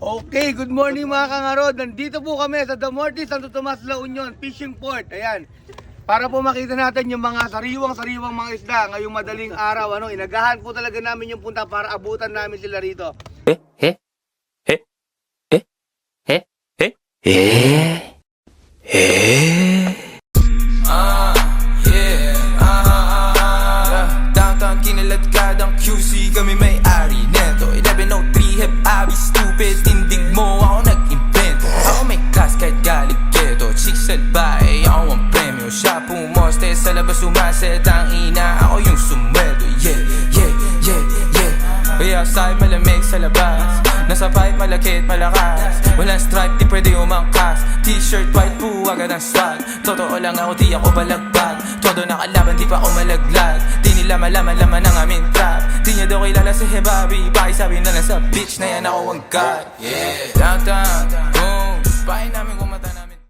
Okay, good morning mga kangarod. Nandito po kami sa Damorte, Santo Tomas, La Union, Fishing Port. Ayan. Para po makita natin yung mga sariwang mga isda ngayong madaling araw. Inagahan po talaga namin yung punta para abutan namin sila rito. Downtown kinaladkadang QC, kami may-ari neto. 1103 have I be stupid, tindig mo ako nag-invento. Ako may class kahit galing keto, chicks at bae, ako ang premyo. Siya pumoste sa labas, umaset ang ina, ako yung sumweldo. Yeah, yeah, yeah, yeah. Way outside malamig sa labas, nasa fight malakit malakas. Walang stripe di pwede umangkas, t-shirt white po agad ang swag. Totoo lang ako di ako balagbag, todo nakalaban di pa ako malaglag. Di nila malaman ang aming trap, di niya daw kilala si Hebabi. Pakisabi na lang sa bitch na yan ako ang god. Yeah, downtown